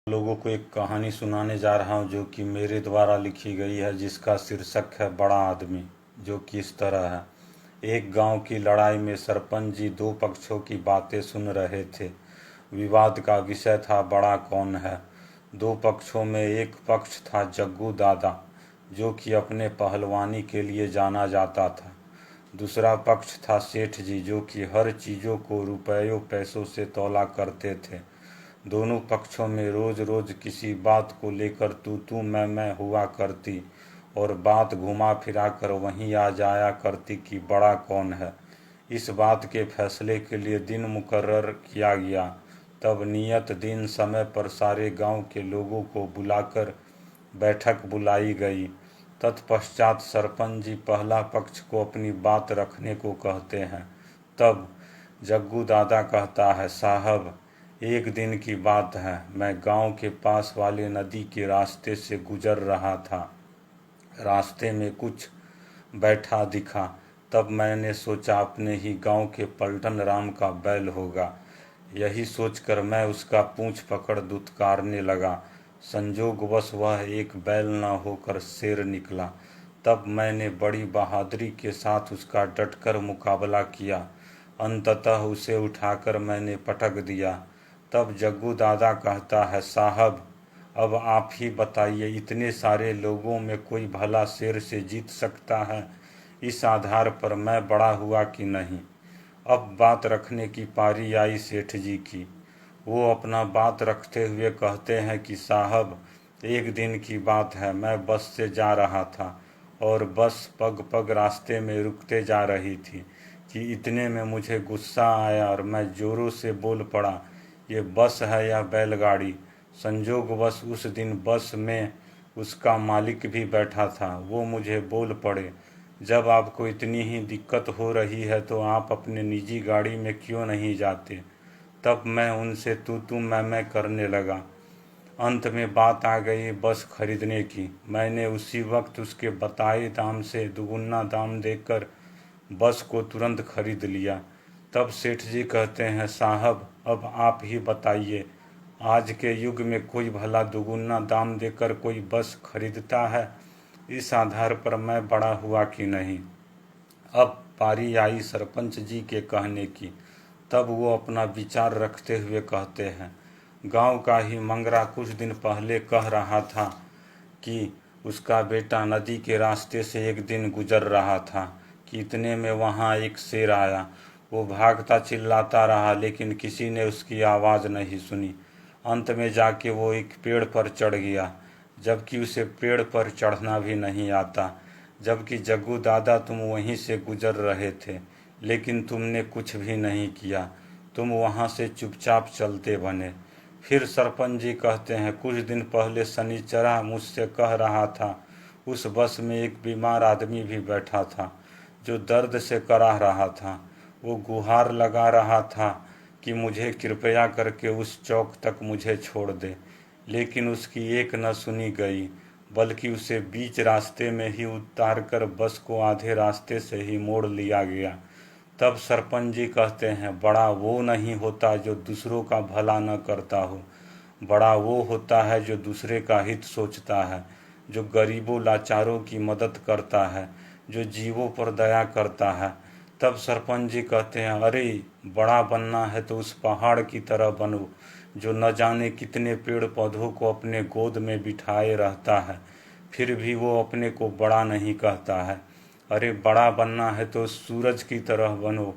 लोगों को एक कहानी सुनाने जा रहा हूँ जो कि मेरे द्वारा लिखी गई है, जिसका शीर्षक है बड़ा आदमी। जो कि इस तरह है। एक गांव की लड़ाई में सरपंच जी दो पक्षों की बातें सुन रहे थे। विवाद का विषय था बड़ा कौन है। दो पक्षों में एक पक्ष था जग्गू दादा, जो कि अपने पहलवानी के लिए जाना जाता था। दूसरा पक्ष था सेठ जी, जो कि हर चीज़ों को रुपयों पैसों से तौला करते थे। दोनों पक्षों में रोज रोज किसी बात को लेकर तू मैं हुआ करती और बात घुमा फिरा कर वहीं आ जाया करती कि बड़ा कौन है। इस बात के फैसले के लिए दिन मुकर्रर किया गया। तब नियत दिन समय पर सारे गांव के लोगों को बुलाकर बैठक बुलाई गई। तत्पश्चात सरपंच जी पहला पक्ष को अपनी बात रखने को कहते हैं। तब जग्गू दादा कहता है, साहब, एक दिन की बात है, मैं गांव के पास वाले नदी के रास्ते से गुजर रहा था। रास्ते में कुछ बैठा दिखा। तब मैंने सोचा अपने ही गांव के पलटन राम का बैल होगा। यही सोचकर मैं उसका पूंछ पकड़ दुत्कारने लगा। संजोगवश वह एक बैल न होकर शेर निकला। तब मैंने बड़ी बहादुरी के साथ उसका डटकर मुकाबला किया। अंततः उसे उठाकर मैंने पटक दिया। तब जग्गू दादा कहता है, साहब, अब आप ही बताइए, इतने सारे लोगों में कोई भला शेर से जीत सकता है? इस आधार पर मैं बड़ा हुआ कि नहीं। अब बात रखने की पारी आई सेठ जी की। वो अपना बात रखते हुए कहते हैं कि साहब, एक दिन की बात है, मैं बस से जा रहा था और बस पग पग रास्ते में रुकते जा रही थी कि इतने में मुझे गुस्सा आया और मैं जोरों से बोल पड़ा, ये बस है या बैलगाड़ी। संजोगवश उस दिन बस में उसका मालिक भी बैठा था। वो मुझे बोल पड़े, जब आपको इतनी ही दिक्कत हो रही है तो आप अपने निजी गाड़ी में क्यों नहीं जाते। तब मैं उनसे तू मैं करने लगा। अंत में बात आ गई बस खरीदने की। मैंने उसी वक्त उसके बताए दाम से दुगुना दाम देकर बस को तुरंत खरीद लिया। तब सेठ जी कहते हैं, साहब, अब आप ही बताइए, आज के युग में कोई भला दुगुना दाम देकर कोई बस खरीदता है? इस आधार पर मैं बड़ा हुआ कि नहीं। अब पारी आई सरपंच जी के कहने की। तब वो अपना विचार रखते हुए कहते हैं, गांव का ही मंगरा कुछ दिन पहले कह रहा था कि उसका बेटा नदी के रास्ते से एक दिन गुजर रहा था कि इतने में वहाँ एक शेर आया। वो भागता चिल्लाता रहा, लेकिन किसी ने उसकी आवाज़ नहीं सुनी। अंत में जाके वो एक पेड़ पर चढ़ गया, जबकि उसे पेड़ पर चढ़ना भी नहीं आता। जबकि जग्गू दादा, तुम वहीं से गुजर रहे थे, लेकिन तुमने कुछ भी नहीं किया। तुम वहाँ से चुपचाप चलते बने। फिर सरपंच जी कहते हैं, कुछ दिन पहले शनिचरा मुझसे कह रहा था, उस बस में एक बीमार आदमी भी बैठा था जो दर्द से कराह रहा था। वो गुहार लगा रहा था कि मुझे कृपया करके उस चौक तक मुझे छोड़ दे, लेकिन उसकी एक न सुनी गई, बल्कि उसे बीच रास्ते में ही उतार कर बस को आधे रास्ते से ही मोड़ लिया गया। तब सरपंच जी कहते हैं, बड़ा वो नहीं होता जो दूसरों का भला न करता हो, बड़ा वो होता है जो दूसरे का हित सोचता है, जो गरीबों लाचारों की मदद करता है, जो जीवों पर दया करता है। तब सरपंच जी कहते हैं, अरे, बड़ा बनना है तो उस पहाड़ की तरह बनो जो न जाने कितने पेड़ पौधों को अपने गोद में बिठाए रहता है, फिर भी वो अपने को बड़ा नहीं कहता है। अरे, बड़ा बनना है तो सूरज की तरह बनो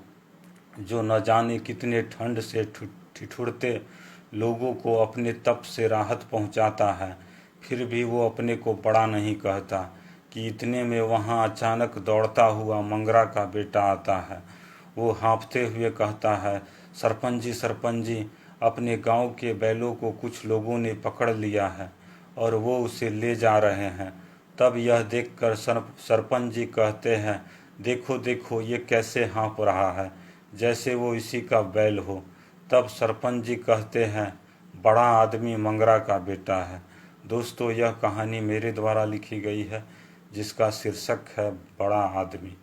जो न जाने कितने ठंड से ठिठुरते लोगों को अपने तप से राहत पहुंचाता है, फिर भी वो अपने को बड़ा नहीं कहता। कि इतने में वहाँ अचानक दौड़ता हुआ मंगरा का बेटा आता है। वो हाँफते हुए कहता है, सरपंच जी, अपने गांव के बैलों को कुछ लोगों ने पकड़ लिया है और वो उसे ले जा रहे हैं। तब यह देखकर सरपंच जी कहते हैं, देखो देखो, ये कैसे हाँफ रहा है, जैसे वो इसी का बैल हो। तब सरपंच जी कहते हैं, बड़ा आदमी मंगरा का बेटा है। दोस्तों, यह कहानी मेरे द्वारा लिखी गई है, जिसका शीर्षक है बड़ा आदमी।